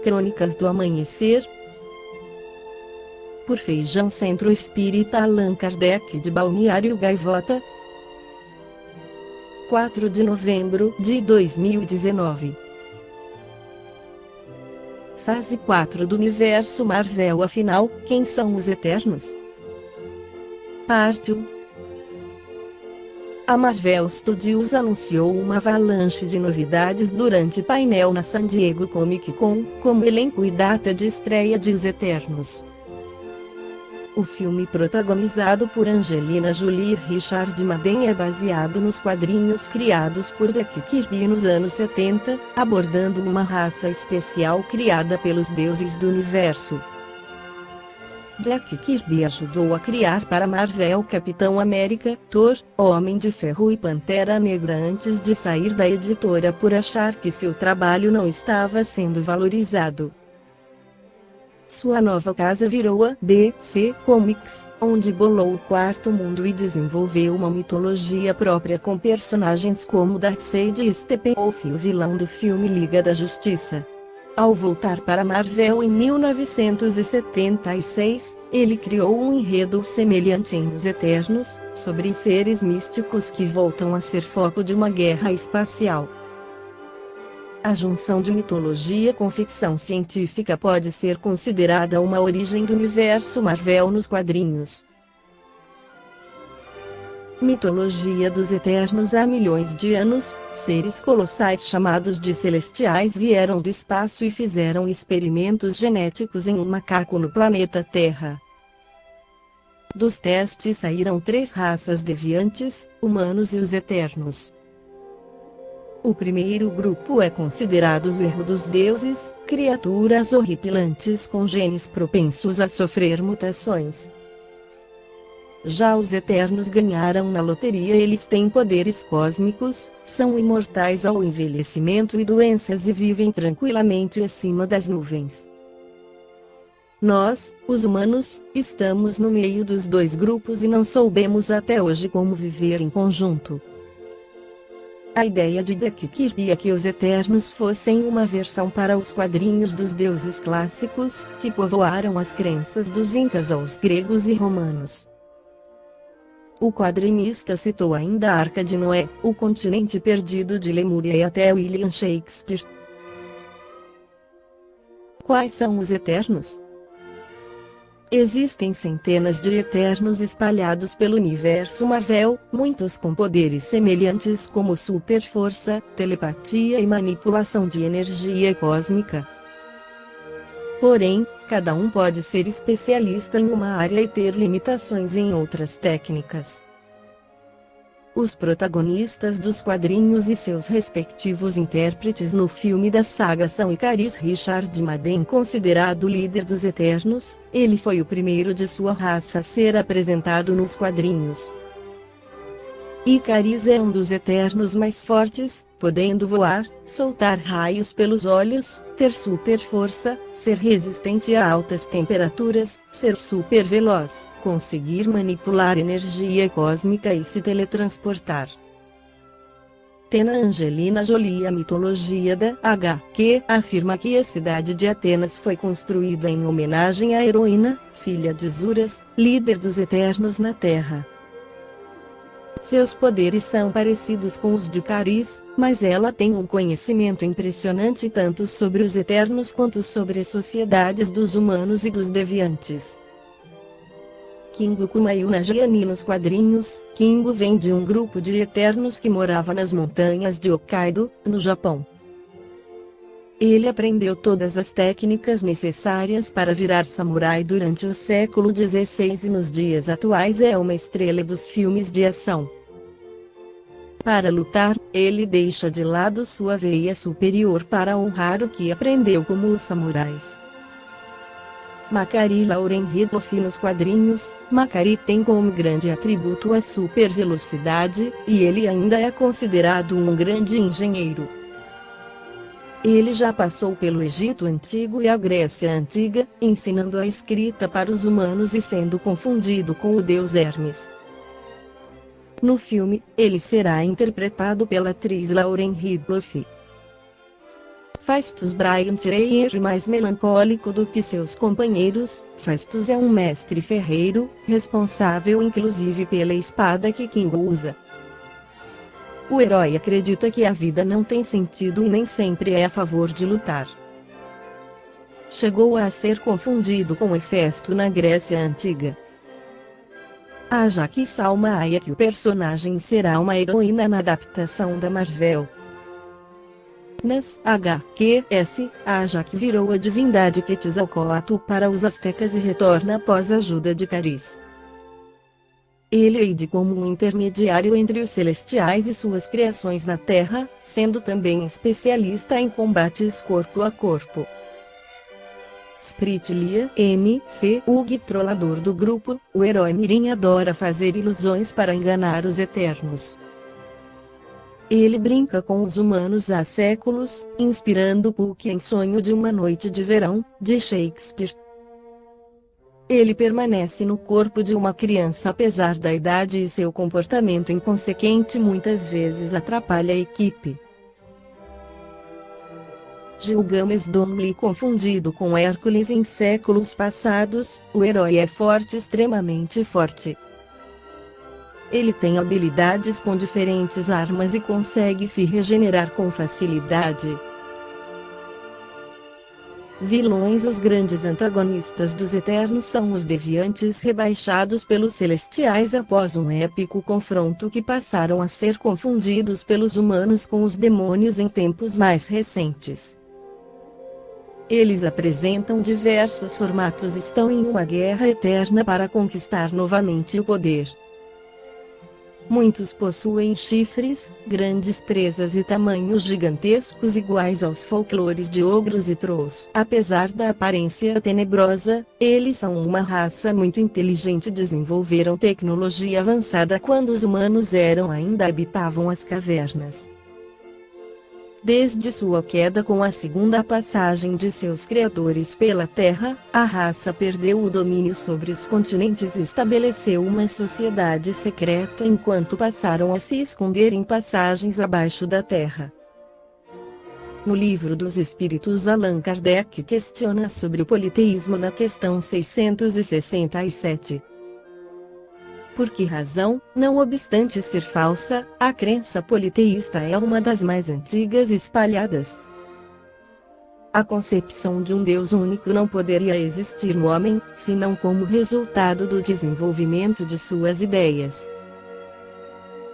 Crônicas do Amanhecer. Por Feijão Centro Espírita Allan Kardec de Balneário Gaivota. 4 de novembro de 2019. Fase 4 do Universo Marvel. Afinal, quem são os Eternos? Parte 1. A Marvel Studios anunciou uma avalanche de novidades durante painel na San Diego Comic Con, como elenco e data de estreia de Os Eternos. O filme, protagonizado por Angelina Jolie e Richard Madden, é baseado nos quadrinhos criados por Jack Kirby nos anos 70, abordando uma raça especial criada pelos deuses do universo. Jack Kirby ajudou a criar para Marvel Capitão América, Thor, Homem de Ferro e Pantera Negra antes de sair da editora por achar que seu trabalho não estava sendo valorizado. Sua nova casa virou a DC Comics, onde bolou o Quarto Mundo e desenvolveu uma mitologia própria com personagens como Darkseid e Steppenwolf, o vilão do filme Liga da Justiça. Ao voltar para Marvel em 1976, ele criou um enredo semelhante em Os Eternos, sobre seres místicos que voltam a ser foco de uma guerra espacial. A junção de mitologia com ficção científica pode ser considerada uma origem do universo Marvel nos quadrinhos. Mitologia dos Eternos. Há milhões de anos, seres colossais chamados de Celestiais vieram do espaço e fizeram experimentos genéticos em um macaco no planeta Terra. Dos testes saíram 3 raças deviantes, humanos e os Eternos. O primeiro grupo é considerado o erro dos deuses, criaturas horripilantes com genes propensos a sofrer mutações. Já os Eternos ganharam na loteria. Eles têm poderes cósmicos, são imortais ao envelhecimento e doenças e vivem tranquilamente acima das nuvens. Nós, os humanos, estamos no meio dos 2 grupos e não soubemos até hoje como viver em conjunto. A ideia de Jack Kirby é que os Eternos fossem uma versão para os quadrinhos dos deuses clássicos, que povoaram as crenças dos incas aos gregos e romanos. O quadrinista citou ainda a Arca de Noé, o continente perdido de Lemúria e até William Shakespeare. Quais são os Eternos? Existem centenas de Eternos espalhados pelo universo Marvel, muitos com poderes semelhantes como super-força, telepatia e manipulação de energia cósmica. Porém, cada um pode ser especialista em uma área e ter limitações em outras técnicas. Os protagonistas dos quadrinhos e seus respectivos intérpretes no filme da saga são Ikaris. Richard Madden, considerado o líder dos Eternos, ele foi o primeiro de sua raça a ser apresentado nos quadrinhos. Ikaris é um dos Eternos mais fortes, podendo voar, soltar raios pelos olhos, ter super força, ser resistente a altas temperaturas, ser super veloz, conseguir manipular energia cósmica e se teletransportar. Tena Angelina Jolie. A mitologia da HQ afirma que a cidade de Atenas foi construída em homenagem à heroína, filha de Zuras, líder dos Eternos na Terra. Seus poderes são parecidos com os de Ikaris, mas ela tem um conhecimento impressionante tanto sobre os Eternos quanto sobre as sociedades dos humanos e dos deviantes. Kingo Kumail. Gianni. Nos quadrinhos, Kingo vem de um grupo de Eternos que morava nas montanhas de Hokkaido, no Japão. Ele aprendeu todas as técnicas necessárias para virar samurai durante o século XVI e nos dias atuais é uma estrela dos filmes de ação. Para lutar, ele deixa de lado sua veia superior para honrar o que aprendeu como os samurais. Makkari Lauren Ridloff. Nos quadrinhos, Makkari tem como grande atributo a super velocidade, e ele ainda é considerado um grande engenheiro. Ele já passou pelo Egito Antigo e a Grécia Antiga, ensinando a escrita para os humanos e sendo confundido com o deus Hermes. No filme, ele será interpretado pela atriz Lauren Ridloff. Fastus Brian Tyrier mais melancólico do que seus companheiros. Fastus é um mestre ferreiro, responsável inclusive pela espada que Kingo usa. O herói acredita que a vida não tem sentido e nem sempre é a favor de lutar. Chegou a ser confundido com Hefesto na Grécia Antiga. A Jaque Salmaia que o personagem será uma heroína na adaptação da Marvel. Nas HQs, a Jaque virou a divindade Quetzalcóatl para os astecas e retorna após a ajuda de Caris. Ele age como um intermediário entre os celestiais e suas criações na Terra, sendo também especialista em combates corpo a corpo. Spritlia MC, o trollador do grupo, o herói mirim adora fazer ilusões para enganar os Eternos. Ele brinca com os humanos há séculos, inspirando Puck em Sonho de uma Noite de Verão, de Shakespeare. Ele permanece no corpo de uma criança apesar da idade e seu comportamento inconsequente muitas vezes atrapalha a equipe. Gilgamesh Domli confundido com Hércules em séculos passados, o herói é forte, extremamente forte. Ele tem habilidades com diferentes armas e consegue se regenerar com facilidade. Vilões. Os grandes antagonistas dos Eternos são os deviantes rebaixados pelos Celestiais após um épico confronto que passaram a ser confundidos pelos humanos com os demônios em tempos mais recentes. Eles apresentam diversos formatos e estão em uma guerra eterna para conquistar novamente o poder. Muitos possuem chifres, grandes presas e tamanhos gigantescos iguais aos folclores de ogros e trolls. Apesar da aparência tenebrosa, eles são uma raça muito inteligente e desenvolveram tecnologia avançada quando os humanos ainda habitavam as cavernas. Desde sua queda com a segunda passagem de seus criadores pela Terra, a raça perdeu o domínio sobre os continentes e estabeleceu uma sociedade secreta enquanto passaram a se esconder em passagens abaixo da Terra. No Livro dos Espíritos, Allan Kardec questiona sobre o politeísmo na questão 667. Por que razão, não obstante ser falsa, a crença politeísta é uma das mais antigas e espalhadas? A concepção de um Deus único não poderia existir no homem, senão como resultado do desenvolvimento de suas ideias.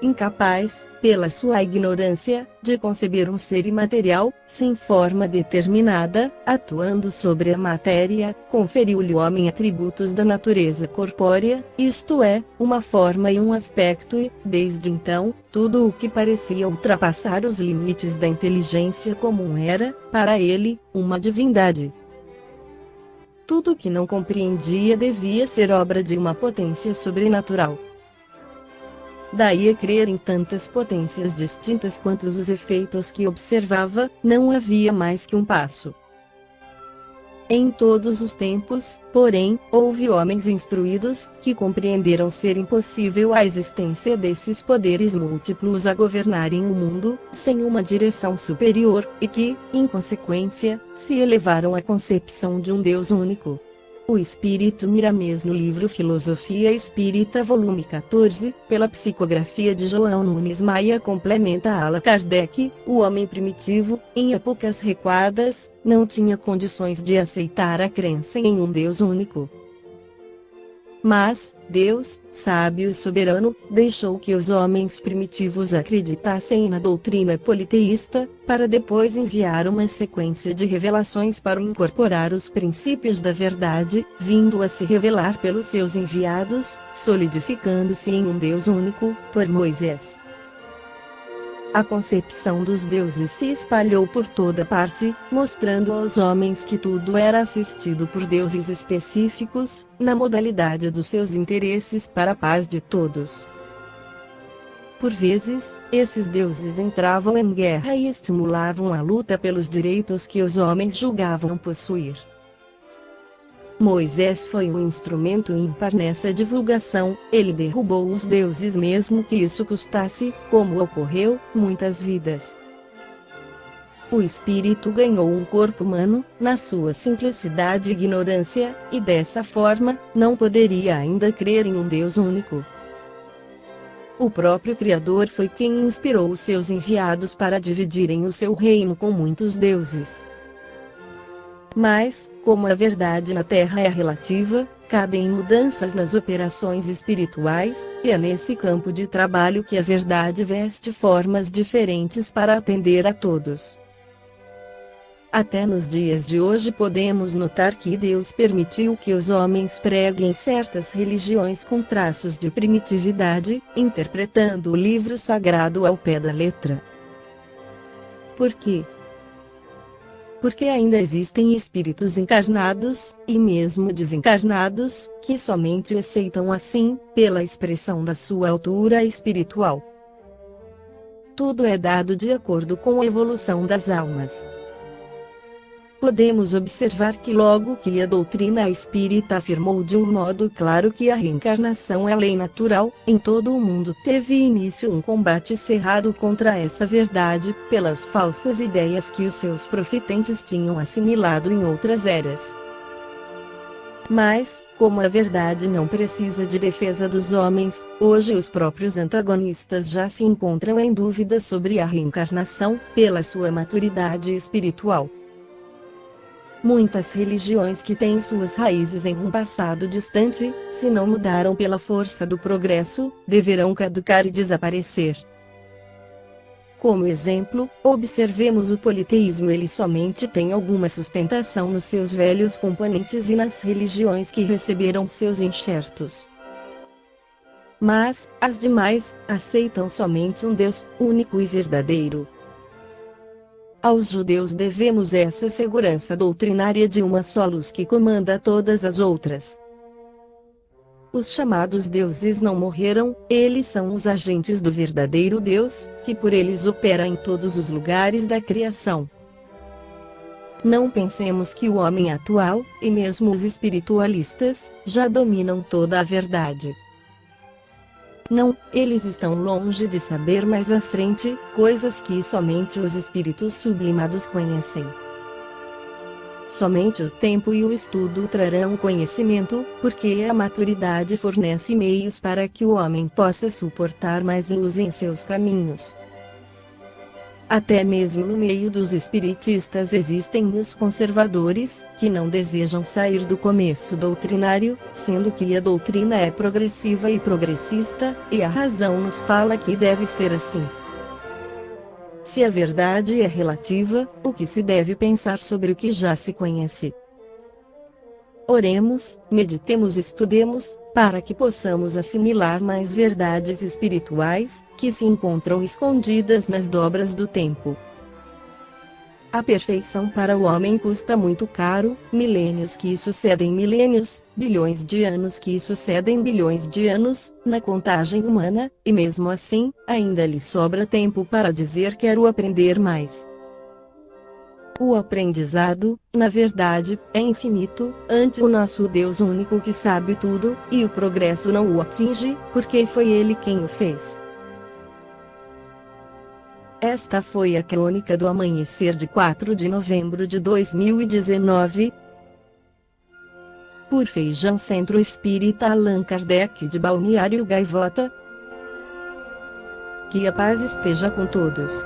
Incapaz, pela sua ignorância, de conceber um ser imaterial, sem forma determinada, atuando sobre a matéria, conferiu-lhe o homem atributos da natureza corpórea, isto é, uma forma e um aspecto e, desde então, tudo o que parecia ultrapassar os limites da inteligência comum era, para ele, uma divindade. Tudo o que não compreendia devia ser obra de uma potência sobrenatural. Daí a crer em tantas potências distintas quanto os efeitos que observava, não havia mais que um passo. Em todos os tempos, porém, houve homens instruídos, que compreenderam ser impossível a existência desses poderes múltiplos a governarem o mundo, sem uma direção superior, e que, em consequência, se elevaram à concepção de um Deus único. O Espírito Miramês no livro Filosofia Espírita volume 14, pela psicografia de João Nunes Maia complementa Allan Kardec, o homem primitivo, em épocas recuadas, não tinha condições de aceitar a crença em um Deus único. Mas, Deus, sábio e soberano, deixou que os homens primitivos acreditassem na doutrina politeísta, para depois enviar uma sequência de revelações para incorporar os princípios da verdade, vindo a se revelar pelos seus enviados, solidificando-se em um Deus único, por Moisés. A concepção dos deuses se espalhou por toda parte, mostrando aos homens que tudo era assistido por deuses específicos, na modalidade dos seus interesses para a paz de todos. Por vezes, esses deuses entravam em guerra e estimulavam a luta pelos direitos que os homens julgavam possuir. Moisés foi um instrumento ímpar nessa divulgação, ele derrubou os deuses mesmo que isso custasse, como ocorreu, muitas vidas. o espírito ganhou um corpo humano, na sua simplicidade e ignorância, e dessa forma, não poderia ainda crer em um Deus único. O próprio Criador foi quem inspirou os seus enviados para dividirem o seu reino com muitos deuses. Mas, como a verdade na Terra é relativa, cabem mudanças nas operações espirituais, e é nesse campo de trabalho que a verdade veste formas diferentes para atender a todos. Até nos dias de hoje podemos notar que Deus permitiu que os homens preguem certas religiões com traços de primitividade, interpretando o livro sagrado ao pé da letra. Por quê? Porque ainda existem espíritos encarnados, e mesmo desencarnados, que somente aceitam assim, pela expressão da sua altura espiritual. Tudo é dado de acordo com a evolução das almas. Podemos observar que logo que a doutrina espírita afirmou de um modo claro que a reencarnação é lei natural, em todo o mundo teve início um combate cerrado contra essa verdade, pelas falsas ideias que os seus profetentes tinham assimilado em outras eras. Mas, como a verdade não precisa de defesa dos homens, hoje os próprios antagonistas já se encontram em dúvida sobre a reencarnação, pela sua maturidade espiritual. Muitas religiões que têm suas raízes em um passado distante, se não mudaram pela força do progresso, deverão caducar e desaparecer. Como exemplo, observemos o politeísmo. Ele somente tem alguma sustentação nos seus velhos componentes e nas religiões que receberam seus enxertos. Mas, as demais, aceitam somente um Deus, único e verdadeiro. Aos judeus devemos essa segurança doutrinária de uma só luz que comanda todas as outras. Os chamados deuses não morreram, eles são os agentes do verdadeiro Deus, que por eles opera em todos os lugares da criação. Não pensemos que o homem atual, e mesmo os espiritualistas, já dominam toda a verdade. Não, eles estão longe de saber mais à frente, coisas que somente os espíritos sublimados conhecem. Somente o tempo e o estudo trarão conhecimento, porque a maturidade fornece meios para que o homem possa suportar mais luz em seus caminhos. Até mesmo no meio dos espiritistas existem os conservadores, que não desejam sair do começo doutrinário, sendo que a doutrina é progressiva e progressista, e a razão nos fala que deve ser assim. Se a verdade é relativa, o que se deve pensar sobre o que já se conhece? Oremos, meditemos e estudemos, para que possamos assimilar mais verdades espirituais, que se encontram escondidas nas dobras do tempo. A perfeição para o homem custa muito caro, milênios que sucedem milênios, bilhões de anos que sucedem bilhões de anos, na contagem humana, e mesmo assim, ainda lhe sobra tempo para dizer quero aprender mais. O aprendizado, na verdade, é infinito, ante o nosso Deus único que sabe tudo, e o progresso não o atinge, porque foi Ele quem o fez. Esta foi a crônica do amanhecer de 4 de novembro de 2019. Por Feijão Centro Espírita Allan Kardec de Balneário Gaivota. Que a paz esteja com todos.